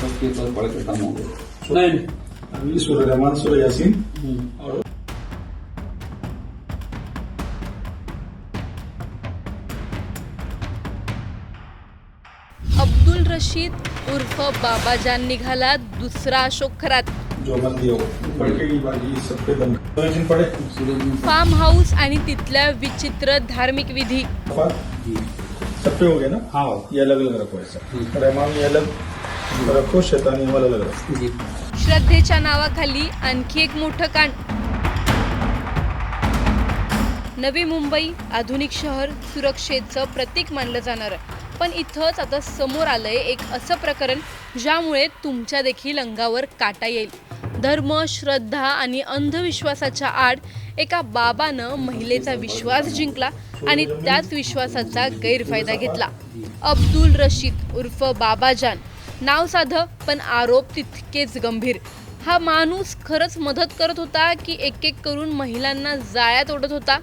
सबके ऊपर बड़े खत्म हो गए। नहीं, अभी सूर्य रहमान, सूर्य यासीन और अब्दुल रशीद उर्फ बाबाजान निघाला दुसरा अशोक खरात। जो मत दिया वो पड़केगी बाकी सब पे दम पड़े। फार्म हाऊस आणि तिथल्या विचित्र धार्मिक विधी। सब पे हो गया ना। हाँ ये अलग अलग रखो ऐसा, रहमान ये अलग रखो, शैतानी वाला अलग रखो। जी। श्रद्धेच्या नावाखाली आणखी एक मोठं कांड। नवी मुंबई आधुनिक शहर, सुरक्षेचं प्रतीक मानलं जाणार, पण इथंच आता समोर आलंय एक असं प्रकरण ज्यामुळे तुमच्या देखील अंगावर काटा येईल। धर्म, श्रद्धा आणि अंधविश्वासाच्या आड एका बाबानं महिलेचा विश्वास जिंकला आणि त्याच विश्वासाचा गैरफायदा घेतला। अब्दुल रशीद उर्फ बाबाजान नाव साधं, पण आरोप तितकेच गंभीर। हा माणूस खरंच मदत करत होता की एक एक करून महिलांना जाळ्यात ओढत होता?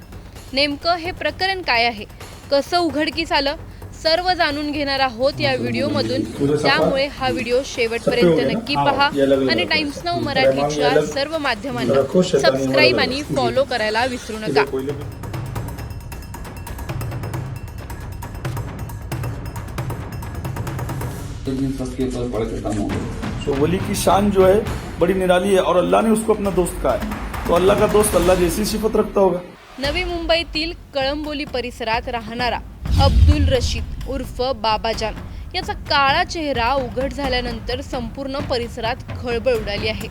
नेमकं हे प्रकरण काय आहे, कसं उघडकीस आलं, सर्व जाणून घेणार आहोत या व्हिडिओमधून। त्यामुळे हा व्हिडिओ शेवटपर्यंत नक्की पहा आणि टाइम्स नाऊ मराठीच्या सर्व माध्यमांना सबस्क्राईब आणि फॉलो करायला विसरू नका। सबके ऊपर बड़े खत्म हो गए। तो वली की शान जो है बड़ी निराली है और अल्लाह ने उसको अपना दोस्त कहा है, तो अल्लाह का दोस्त अल्लाह जैसी सिफत रखता होगा। नवी मुंबईतील कळंबोली परिसरात राहणारा अब्दुल रशीद उर्फ बाबाजान याचा काळा चेहरा उघड झाल्यानंतर संपूर्ण परिसरात खळबळ उडाली आहे।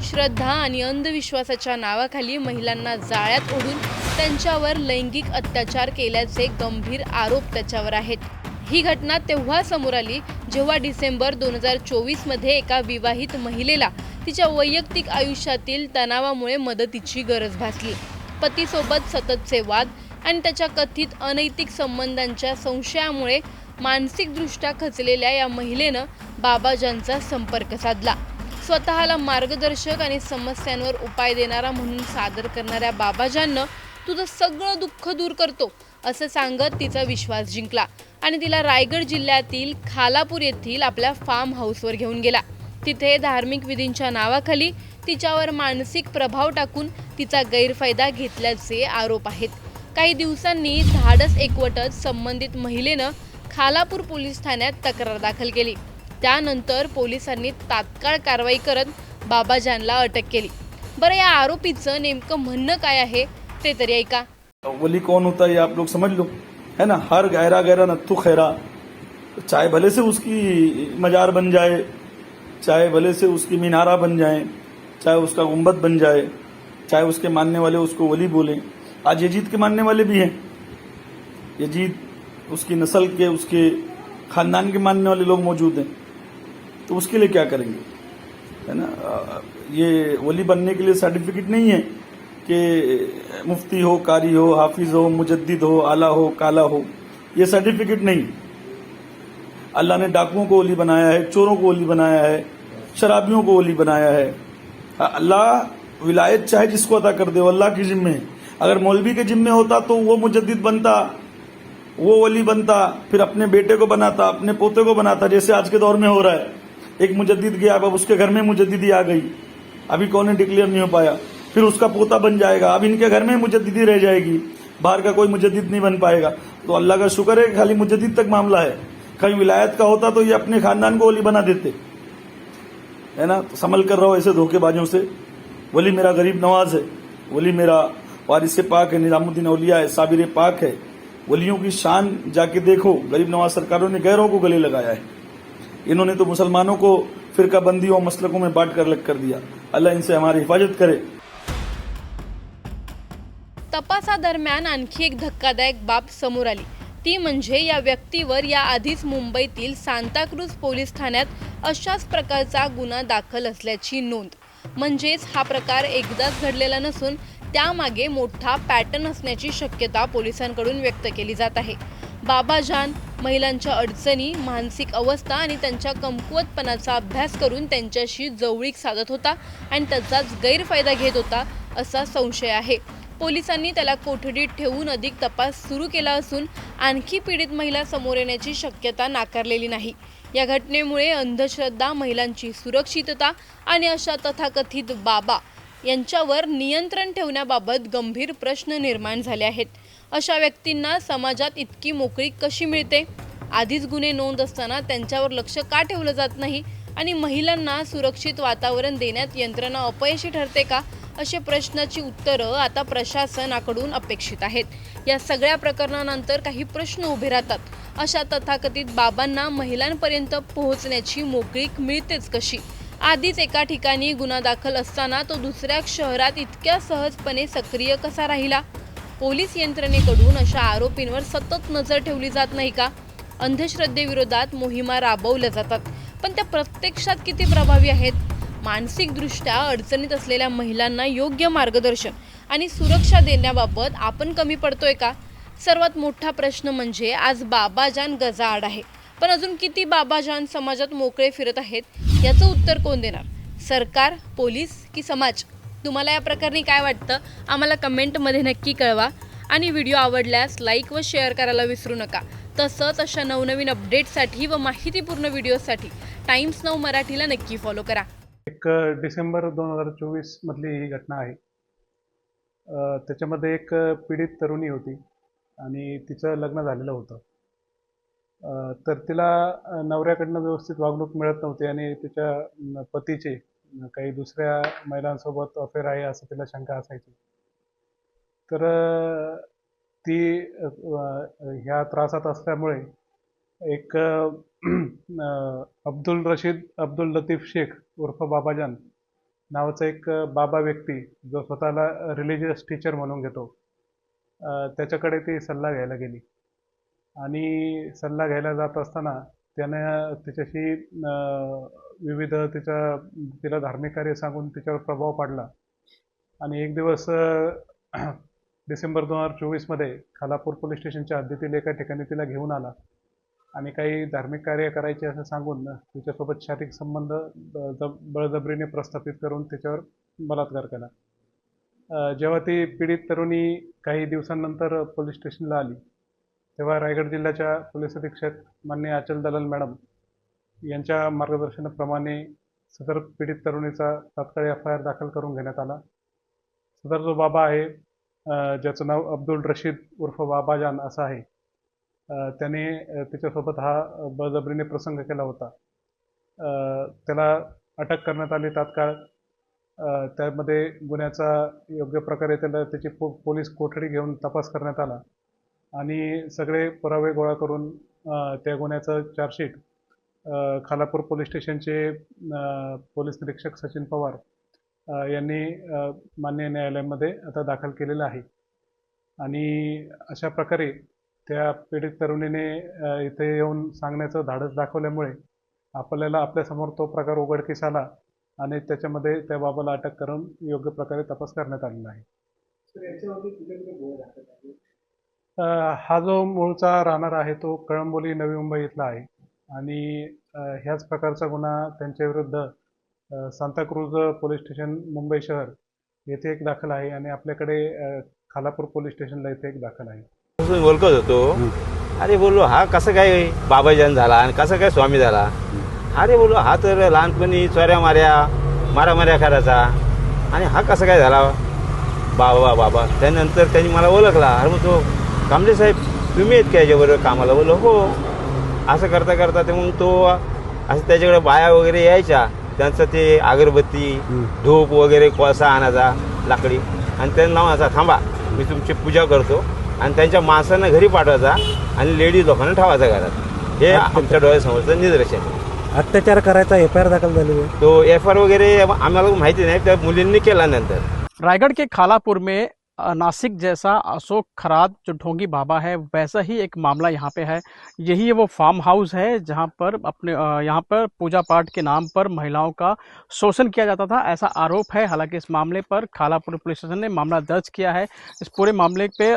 श्रद्धा आणि अंधविश्वासाच्या नावाखाली महिलांना जाळ्यात ओढून त्यांच्यावर लैंगिक अत्याचार केल्याचे गंभीर आरोप त्याच्यावर आहेत। ही घटना तेव्हा समोर आली जेव्हा डिसेंबर 2024 मध्ये एका विवाहित महिलेला तिच्या वैयक्तिक आयुष्यातील तणावामुळे मदतीची गरज भासली। पतीसोबत सततचे वाद आणि त्याच्या कथित अनैतिक संबंधांच्या संशयामुळे मानसिकदृष्ट्या खचलेल्या या महिलेनं बाबाजानचा संपर्क साधला। स्वतःला मार्गदर्शक आणि समस्यांवर उपाय देणारा म्हणून सादर करणाऱ्या बाबाजाननं तुझं सगळं दुःख दूर करतो असं सांगत तिचा विश्वास जिंकला आणि तिला रायगड जिल्ह्यातील खालापूर येथील आपल्या फार्म हाऊसवर घेऊन गेला। तिथे धार्मिक विधींच्या नावाखाली तिच्यावर मानसिक प्रभाव टाकून तिचा गैरफायदा घेतल्याचे आरोप आहेत। काही दिवसांनी धाडस एकवटत संबंधित महिलेनं खालापूर पोलीस ठाण्यात तक्रार दाखल केली। त्यानंतर पोलिसांनी तात्काळ कारवाई करत बाबाजानला अटक केली। बरं, या आरोपीचं नेमकं म्हणणं काय आहे ते तरी ऐका। वली कौन होता है ये आप लोग समझ लो, है ना। हर गहरा गहरा नत्थु खैरा, चाहे भले से उसकी मजार बन जाए, चाहे भले से उसकी मीनारा बन जाए, चाहे उसका गुंबद बन जाए, चाहे उसके मानने वाले उसको वली बोले। आज यजीद के मानने वाले भी हैं, यजीद उसकी नस्ल के, उसके खानदान के मानने वाले लोग मौजूद हैं, तो उसके लिए क्या करेंगे, है ना। ये वली बनने के लिए सर्टिफिकेट नहीं है कि मुफ्ती हो, कारी हो, हाफिज हो, मुजद्दिद हो, आला हो, काला हो, ये सर्टिफिकेट नहीं। अल्लाह ने डाकुओं को वली बनाया है, चोरों को वली बनाया है, शराबियों को वली बनाया है। अल्लाह विलायत चाहे जिसको अता कर दे, वो अल्लाह के जिम्मे है। अगर मौलवी के जिम्मे होता तो वो मुजद्दिद बनता, वो वली बनता, फिर अपने बेटे को बनाता, अपने पोते को बनाता, जैसे आज के दौर में हो रहा है। एक मुजद्दिद गया, अब उसके घर में मुजद्दिदी आ गई, अभी कौन डिक्लेयर नहीं हो पाया, फिर उसका पोता बन जाएगा, अब इनके घर में मुजद्दिदी रह जाएगी, बाहर का कोई मुजद्दिद नहीं बन पाएगा। तो अल्लाह का शुक्र है खाली मुजद्दिद तक मामला है। कहीं विलायत का होता तो ये अपने खानदान को वली बना देते, है ना। तो संभल कर रहो ऐसे धोखेबाजों से। वली मेरा गरीब नवाज है, वली मेरा वारिस पाक है, निजामुद्दीन औलिया है, साबिर पाक है। वलियों की शान जाके देखो, गरीब नवाज सरकारों ने गैरों को गले लगाया है। इन्होंने तो मुसलमानों को फिरका बंदियों और मसलकों में बांट कर अलग कर दिया। अल्लाह इनसे हमारी हिफाजत करे। तपासादरम्यान आणखी एक धक्कादायक बाब समोर आली, ती म्हणजे या व्यक्तीवर या आधीच मुंबईतील सांताक्रूज पोलीस ठाण्यात अशाच प्रकारचा गुन्हा दाखल असल्याची नोंद। म्हणजेच हा प्रकार एकदाच घडलेला नसून त्यामागे मोठा पॅटर्न असण्याची शक्यता पोलिसांकडून व्यक्त केली जात आहे। बाबाजान महिलांच्या अडचणी, मानसिक अवस्था आणि त्यांच्या कमकुवतपणाचा अभ्यास करून त्यांच्याशी जवळीक साधत होता आणि त्याचाच गैरफायदा घेत होता असा संशय आहे। पोलिसांनी त्याला कोठडीत ठेवून अधिक तपास सुरू केला असून आणखी पीडित महिला समोर येण्याची शक्यता नाकारलेली नाही. या घटनेमुळे अंधश्रद्धा, महिलांची सुरक्षितता आणि अशा तथाकथित बाबा यांच्यावर नियंत्रण ठेवण्याबाबत गंभीर प्रश्न निर्माण झाले आहेत. अशा व्यक्तींना समाजात इतकी मोकळीक कशी मिळते? आधीच गुन्हे नोंद असताना त्यांच्यावर लक्ष का ठेवलं जात नाही? आणि महिलांना सुरक्षित वातावरण देण्यात यंत्रणा अपयशी ठरते का? अशा प्रश्नाची उत्तरं आता प्रशासनाकडून अपेक्षित आहेत. या सगळ्या प्रकरणानंतर काही प्रश्न उभे राहतात. अशा तथाकथित बाबांना महिलांपर्यंत पोहोचण्याची मोकळीक मिळतेच कशी? आधीच एका ठिकाणी गुन्हा दाखल असताना तो दुसऱ्या शहरात इतक्या सहजपणे सक्रिय कसा राहिला? पोलीस यंत्रणेकडून अशा आरोपींवर सतत नजर ठेवली जात नाही का? अंधश्रद्धेविरोधात मोहिमा राबवल्या जातात, पण त्या प्रत्यक्षात किती प्रभावी आहेत? मानसिकदृष्ट्या अडचणीत असलेल्या महिलांना योग्य मार्गदर्शन आणि सुरक्षा देण्याबाबत आपण कमी पडतोय का? सर्वात मोठा प्रश्न म्हणजे आज बाबाजान गजाआड आहे, पण अजून किती बाबाजान समाजात मोकळे फिरत आहेत? याचं उत्तर कोण देणार? सरकार, पोलीस की समाज? तुम्हाला या प्रकरणी काय वाटतं? आम्हाला कमेंटमध्ये नक्की कळवा आणि व्हिडिओ आवडल्यास लाईक व शेअर करायला विसरू नका. तसंच अशा नवनवीन अपडेट्ससाठी व माहितीपूर्ण व्हिडिओसाठी टाइम्स नाऊ मराठीला नक्की फॉलो करा. 1 डिसेंबर 2024 मधली ही घटना आहे. त्याच्यामध्ये एक पीडित तरुणी होती आणि तिचं लग्न झालेलं होतं. तर तिला नवऱ्याकडनं व्यवस्थित वागणूक मिळत नव्हती आणि तिच्या पतीचे काही दुसऱ्या महिलांसोबत अफेअर आहे असं तिला शंका असायची. तर ती ह्या त्रासात असल्यामुळे एक अब्दुल रशीद अब्दुल लतीफ शेख उर्फ बाबाजान नावाचा एक बाबा व्यक्ती जो स्वतःला रिलिजियस टीचर म्हणून घेतो, त्याच्याकडे ती सल्ला घ्यायला गेली. आणि सल्ला घ्यायला जात असताना त्यानं तिच्याशी विविध तिला धार्मिक कार्य सांगून तिच्यावर प्रभाव पाडला. आणि एक दिवस डिसेंबर 2024मध्ये खालापूर पोलीस स्टेशनच्या हद्दीतील एका ठिकाणी तिला घेऊन आला आणि काही धार्मिक कार्य करायचे असं सांगून तिच्यासोबत शारीरिक संबंध बळजबरीने प्रस्थापित करून तिच्यावर बलात्कार केला. जेव्हा ती पीडित तरुणी काही दिवसांनंतर पोलीस स्टेशनला आली तेव्हा रायगड जिल्ह्याच्या पोलीस अधीक्षक माननीय आचल दलाल मॅडम यांच्या मार्गदर्शनाप्रमाणे सदर पीडित तरुणीचा तात्काळ FIR दाखल करून घेण्यात आला. सदर जो बाबा आहे ज्याचं नाव अब्दुल रशीद उर्फ बाबाजान असं आहे, त्याने तिच्यासोबत हा बळजबरीने प्रसंग केला होता. त्याला अटक करण्यात आली तात्काळ. त्यामध्ये गुन्ह्याचा योग्य प्रकारे त्याची पोलीस कोठडी घेऊन तपास करण्यात आला आणि सगळे पुरावे गोळा करून त्या गुन्ह्याचं चार्जशीट खालापूर पोलीस स्टेशनचे पोलीस निरीक्षक सचिन पवार यांनी माननीय न्यायालयामध्ये आता दाखल केलेलं आहे. आणि अशा प्रकारे त्या पीडित तरुणीने इथे येऊन सांगण्याचं धाडस दाखवल्यामुळे आपल्याला आपल्यासमोर तो प्रकार उघडकीस आला आणि त्याच्यामध्ये त्या बाबाला अटक करून योग्य प्रकारे तपास करण्यात आलेला आहे. हा जो मूळचा राहणार आहे तो कळंबोली, नवी मुंबई इथला आहे आणि ह्याच प्रकारचा गुन्हा त्यांच्याविरुद्ध सांताक्रूज पोलीस स्टेशन, मुंबई शहर येथे एक दाखल आहे आणि आपल्याकडे खालापूर पोलीस स्टेशनला इथे एक दाखल आहे. बोलकत होतो, अरे बोललो हा कसं काय बाबाजान झाला आणि कसं काय स्वामी झाला? अरे बोललो हा तर लहानपणी चोऱ्या मारामाऱ्या करायचा आणि हा कसं काय झाला बाबा? त्यानंतर त्यांनी मला ओळखला. अरे मग तो कांबळे साहेब तुम्ही आहेत का याच्याबरोबर कामाला? बोललो हो. असं करता करता ते मग तो असं त्याच्याकडे बाया वगैरे यायच्या, त्यांचं ते अगरबत्ती, धूप वगैरे कोळसा आणायचा लाकडी आणि त्यांना म्हणायचा थांबा मी तुमची पूजा करतो आणि त्यांच्या माणसांना घरी पाठवायचा आणि लेडीज लोकांना ठेवायचा घरात. हे आमच्या डोळ्यासमोरचं निदर्शन आहे. अत्याचार करायचा FIR दाखल झालेला आहे. तो FIR वगैरे आम्हाला माहिती नाही, त्या मुलींनी केला. नंतर रायगढ़ के खालापुर में नासिक जैसा अशोक खराद जो ढोंगी बाबा है वैसा ही एक मामला यहाँ पे है। यही वो फार्म हाउस है जहाँ पर अपने यहाँ पर पूजा पाठ के नाम पर महिलाओं का शोषण किया जाता था, ऐसा आरोप है। हालांकि इस मामले पर खालापुर पुलिस स्टेशन ने मामला दर्ज किया है। इस पूरे मामले पे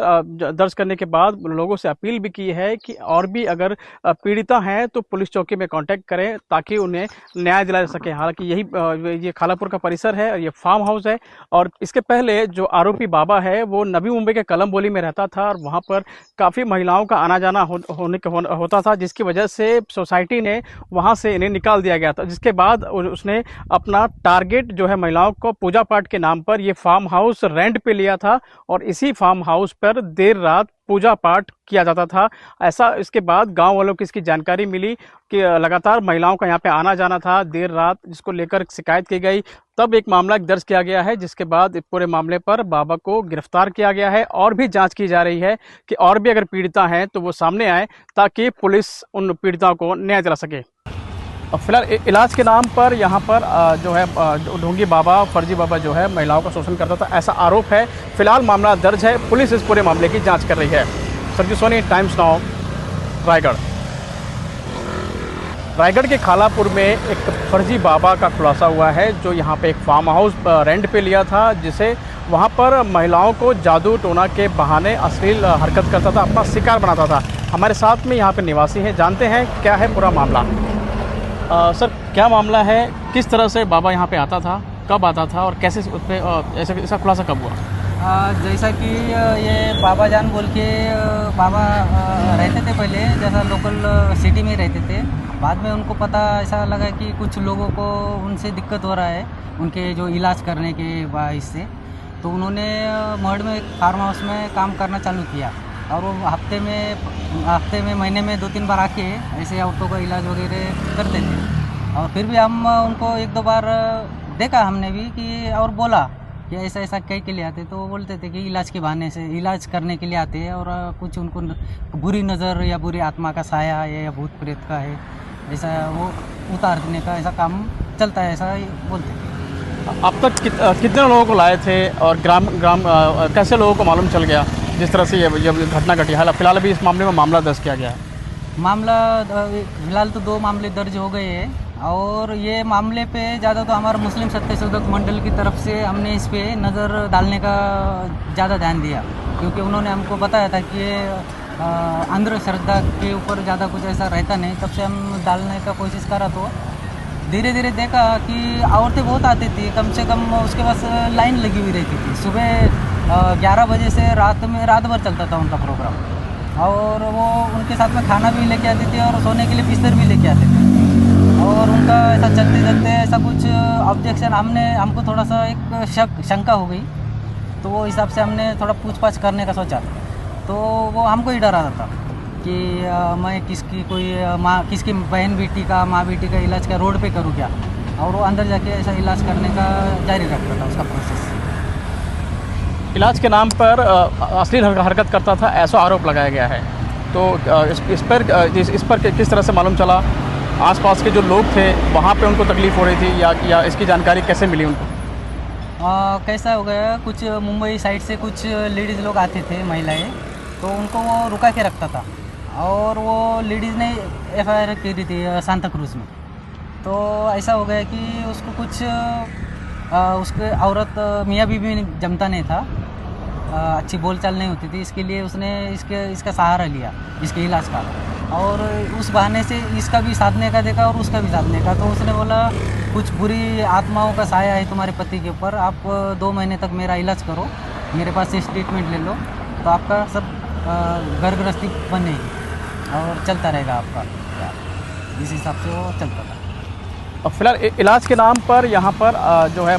दर्ज करने के बाद लोगों से अपील भी की है कि और भी अगर पीड़िता हैं तो पुलिस चौकी में कांटेक्ट करें ताकि उन्हें न्याय दिलाया जा सके। हालांकि यही ये खालापुर का परिसर है और ये फार्म हाउस है और इसके पहले जो आरोपी बाबा है है वो नवी मुंबई के कलमबोली में रहता था और वहाँ पर काफ़ी महिलाओं का आना जाना होता था, जिसकी वजह से सोसाइटी ने वहाँ से इन्हें निकाल दिया गया था। जिसके बाद उसने अपना टारगेट जो है महिलाओं को पूजा पाठ के नाम पर ये फार्म हाउस रेंट पे लिया था और इसी फार्म हाउस पर देर रात पूजा पाठ किया जाता था। ऐसा इसके बाद गांव वालों को इसकी जानकारी मिली कि लगातार महिलाओं का यहाँ पे आना जाना था देर रात, जिसको लेकर शिकायत की गई। तब एक मामला दर्ज किया गया है, जिसके बाद पूरे मामले पर बाबा को गिरफ्तार किया गया है और भी जांच की जा रही है कि और भी अगर पीड़िता हैं तो वो सामने आए ताकि पुलिस उन पीड़िताओं को न्याय दिला सके। फिलहाल इलाज के नाम पर यहाँ पर जो है ढोंगी बाबा, फर्जी बाबा जो है महिलाओं का शोषण करता था, ऐसा आरोप है। फिलहाल मामला दर्ज है, पुलिस इस पूरे मामले की जांच कर रही है। Sarju Soni, Times Now, Raigad. रायगढ़ के खालापुर में एक फर्जी बाबा का खुलासा हुआ है जो यहाँ पे एक फार्म हाउस रेंट पे लिया था, जिसे वहाँ पर महिलाओं को जादू टोना के बहाने अश्लील हरकत करता था, अपना शिकार बनाता था। हमारे साथ में यहाँ पे निवासी हैं, जानते हैं क्या है पूरा मामला। सर, क्या मामला है, किस तरह से बाबा यहाँ पे आता था, कब आता था और कैसे उस पर ऐसा खुलासा कब हुआ? जैसा कि ये बाबा जान बोल के बाबा रहते थे पहले, जैसा लोकल सिटी में रहते थे। बाद में उनको पता ऐसा लगा कि कुछ लोगों को उनसे दिक्कत हो रहा है उनके जो इलाज करने के इससे, तो उन्होंने महड में एक फार्म हाउस में काम करना चालू किया और वो हफ्ते में महीने में 2-3 बार आके ऐसे औरतों का इलाज वगैरह करते थे। और फिर भी हम उनको 1-2 बार देखा हमने भी कि, और बोला कि ऐसा ऐसा कह के लिए आते, तो वो बोलते थे कि इलाज के बहाने से इलाज करने के लिए आते हैं और कुछ उनको बुरी नज़र या बुरी आत्मा का साया है या भूत प्रेत का है, ऐसा वो उतार देने का ऐसा काम चलता है, ऐसा बोलते हैं। अब तक कितने लोगों को लाए थे और ग्राम कैसे लोगों को मालूम चल गया जिस तरह से ये घटना घटी? फिलहाल अभी इस मामले में मामला दर्ज किया गया है। मामला फिलहाल तो 2 मामले दर्ज हो गए हैं और ये मामले पे ज़्यादा तो हमारा मुस्लिम सत्यशोधक मंडल की तरफ से हमने इस पे नज़र डालने का ज़्यादा ध्यान दिया, क्योंकि उन्होंने हमको बताया था कि ये अंधश्रद्धा के ऊपर ज़्यादा कुछ ऐसा रहता नहीं। तब से हम डालने का कोशिश करा, तो धीरे धीरे देखा कि औरतें बहुत आती थी, कम से कम उसके पास लाइन लगी हुई रहती थी। सुबह 11 बजे से रात भर चलता था उनका प्रोग्राम, और वो उनके साथ में खाना भी लेके आती थी और सोने के लिए बिस्तर भी लेके आते थे। और उनका ऐसा चलते चलते ऐसा कुछ ऑब्जेक्शन हमको थोड़ा सा एक शंका हो गई, तो वो हिसाब से हमने थोड़ा पूछताछ करने का सोचा। तो वो हमको ही डरा था कि मैं किसकी बहन बेटी का, माँ बेटी का इलाज का रोड पे करूँ क्या, और वो अंदर जाके ऐसा इलाज करने का जारी रखता था उसका प्रोसेस। इलाज के नाम पर अश्लील हरकत करता था, ऐसा आरोप लगाया गया है। तो इस पर किस तरह से मालूम चला? आसपास के जो लोग थे वहाँ पे उनको तकलीफ़ हो रही थी या इसकी जानकारी कैसे मिली उनको? कैसा हो गया, कुछ मुंबई साइड से कुछ लेडीज़ लोग आते थे, महिलाएं, तो उनको वो रुका के रखता था और वो लेडीज़ ने FIR की थी सांता क्रूज में। तो ऐसा हो गया कि उसको कुछ उसके औरत मियाँ बीवी जमता नहीं था, अच्छी बोलचाल नहीं होती थी, इसके लिए उसने इसका सहारा लिया, इसके इलाज का। और उस बहाने से इसका भी साधने का देखा और उसका भी साधने का, तो उसने बोला कुछ बुरी आत्माओं का साया है तुम्हारे पति के ऊपर, आप 2 महीने तक मेरा इलाज करो, मेरे पास से ट्रीटमेंट ले लो, तो आपका सब घर गृहस्थी बनेगी और चलता रहेगा आपका। इस हिसाब से वो चलता था। फिलहाल इलाज के नाम पर यहाँ पर जो है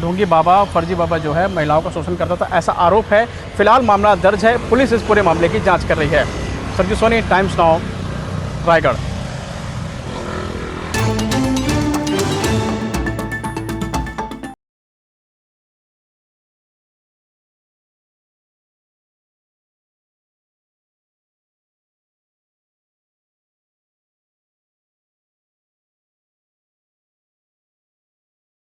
ढोंगी बाबा, फर्जी बाबा जो है महिलाओं का शोषण करता था, ऐसा आरोप है। फिलहाल मामला दर्ज है, पुलिस इस पूरे मामले की जांच कर रही है। Sarju Soni, Times Now, Raigarh.